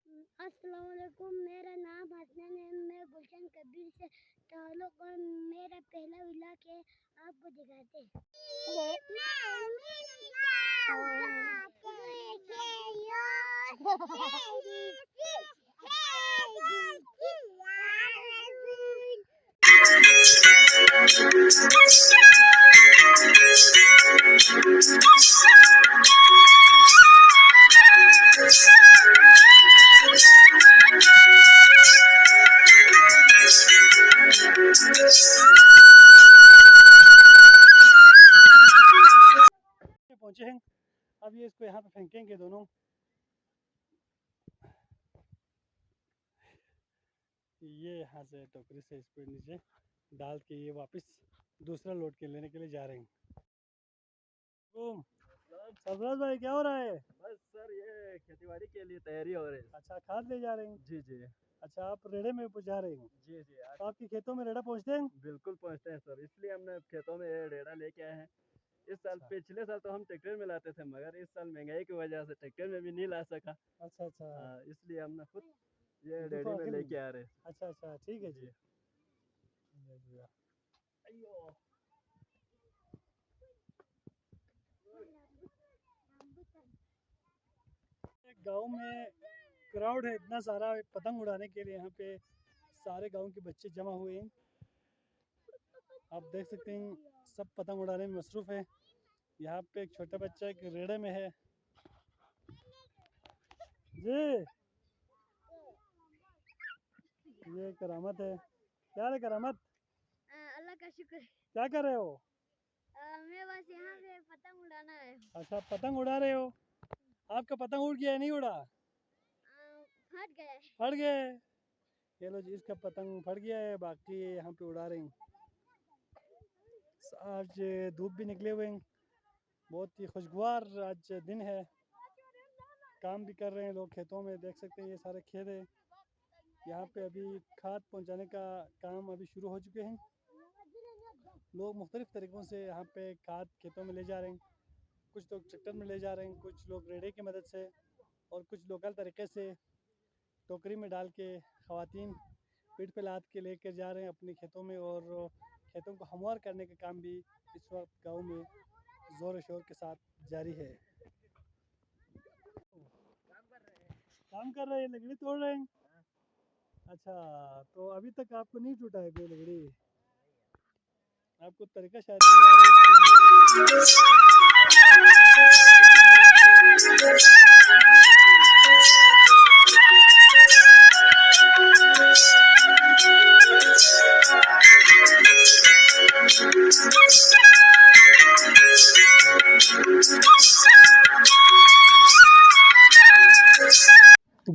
अस्सलाम वालेकुम, मेरा नाम हसनैन है। मैं गुलशन कबीर से ताल्लुक़ और मेरा पहला व्लॉग है, आपको दिखाते हैं। पहुंचे हैं। अब ये इसको यहाँ पे फेंकेंगे दोनों। ये यहाँ से टोकरी से इसको नीचे डाल के ये वापस दूसरा लोड के लेने के लिए जा रहे हैं। सरफराज भाई क्या हो रहा है? बस सर ये खेतीबाड़ी के लिए तैयारी हो रही है। अच्छा, खाद ले जा रहे हैं? जी जी अच्छा, आप रेड़े में पहुँचा रहे हैं? जी जी तो आपके खेतों में रेड़ा पहुँचते हैं? बिल्कुल पहुँचते हैं सर, इसलिए हमने खेतों में रेड़ा लेके आए हैं। इस साल अच्छा पिछले साल तो हम ट्रैक्टर में लाते थे, मगर इस साल महंगाई की वजह से ट्रैक्टर में भी नहीं ला सका। अच्छा अच्छा। इसलिए हमने खुद ये देखो रेडी में अखिल। लेके आ रहे हैं। अच्छा अच्छा, ठीक है जी। गांव में क्राउड है इतना सारा पतंग उड़ाने के लिए। यहाँ पे सारे गांव के बच्चे जमा हुए हैं। आप देख सकते हैं सब पतंग उड़ाने में मसरूफ़ है। यहाँ पे एक छोटा बच्चा एक रेड़े में है जी। ये करामत है। क्या है करामत? अल्लाह का शुक्र। क्या कर रहे हो? मैं बस यहाँ पे पतंग उड़ाना है। अच्छा, पतंग उड़ा रहे हो। आपका पतंग उड़ गया है नहीं उड़ा? फट गया है। फट गया है। ये लो जी, इसका पतंग फट गया है, बाकी यहाँ पे उड़ा रहे हैं। आज धूप भी निकले हुए हैं, बहुत ही खुशगवार आज दिन है। काम भी कर रहे हैं लोग खेतों में, देख सकते हैं ये सारे खेत है। यहाँ पे अभी खाद पहुँचाने का काम अभी शुरू हो चुके हैं। लोग मुख्तलिफ़ तरीक़ों से यहाँ पे खाद खेतों में ले जा रहे हैं। कुछ लोग ट्रैक्टर में ले जा रहे हैं, कुछ लोग रेड़े की मदद से, और कुछ लोकल तरीके से टोकरी में डाल के ख़वातीन पीठ पे लाद के लेकर जा रहे हैं अपने खेतों में। और खेतों को हमवार करने का काम भी इस वक्त गांव में ज़ोर शोर के साथ जारी है। काम कर रहे हैं, लकड़ी तोड़ रहे हैं। अच्छा, तो अभी तक आपको नहीं टूटा है कोई लकड़ी? आपको तरीका शायद नहीं आ रहा है।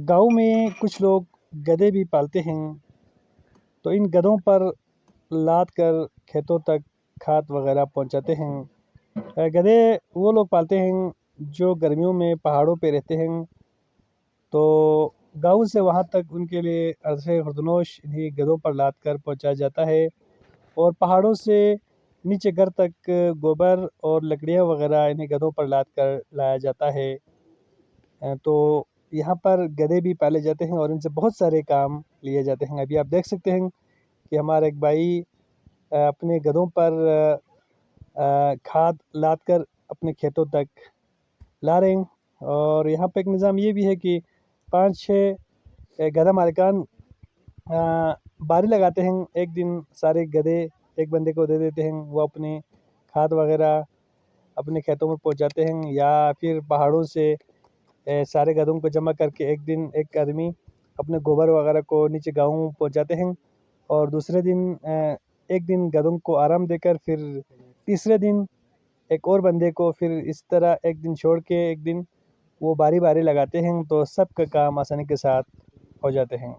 गांव में कुछ लोग गधे भी पालते हैं, तो इन गधों पर लाद कर खेतों तक खाद वगैरह पहुंचाते हैं। गधे वो लोग पालते हैं जो गर्मियों में पहाड़ों पे रहते हैं, तो गांव से वहां तक उनके लिए अरसे खुर्दनोश इन्हीं गधों पर लाद कर पहुंचाया जाता है। और पहाड़ों से नीचे घर तक गोबर और लकड़ियाँ वगैरह इन्हीं गधों पर लाद कर लाया जाता है। तो यहाँ पर गधे भी पाले जाते हैं और इनसे बहुत सारे काम लिए जाते हैं। अभी आप देख सकते हैं कि हमारा एक भाई अपने गधों पर खाद लाद कर अपने खेतों तक ला रहे हैं। और यहाँ पे एक निज़ाम ये भी है कि 5-6 गधा मालिकान बारी लगाते हैं। एक दिन सारे गधे एक बंदे को दे देते हैं, वो अपने खाद वगैरह अपने खेतों में पहुँचाते हैं। या फिर पहाड़ों से सारे गधों को जमा करके एक दिन एक आदमी अपने गोबर वगैरह को नीचे गाँव पहुँचाते हैं। और दूसरे दिन एक दिन गधों को आराम देकर फिर तीसरे दिन एक और बंदे को, फिर इस तरह एक दिन छोड़ के एक दिन वो बारी बारी लगाते हैं, तो सब का काम आसानी के साथ हो जाते हैं।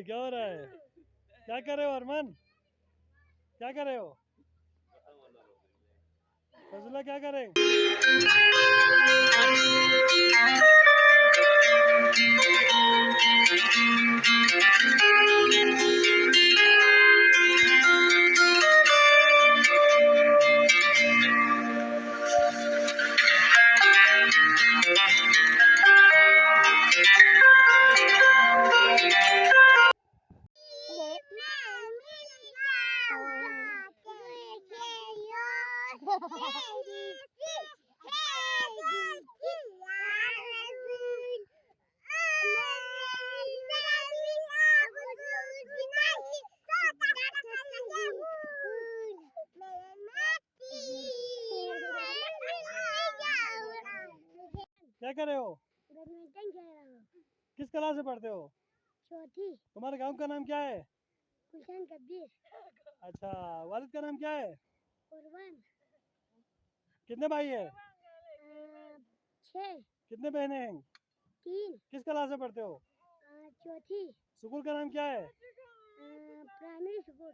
क्या हो रहा है? क्या कर रहे हो अरमान? क्या कर रहे हो? फजला क्या कर रहे हैं? क्या कर रहे हो? बैडमिंटन खेल रहा हूँ। किस क्लास में पढ़ते हो? चौथी। तुम्हारे गांव का नाम क्या है? गुलशन कबीर। अच्छा, वालिद का नाम क्या है? कुर्बान। कितने भाई है? 6। कितने बहनें हैं? 3। किस क्लास में पढ़ते हो? चौथी। स्कूल का नाम क्या है? Primary school.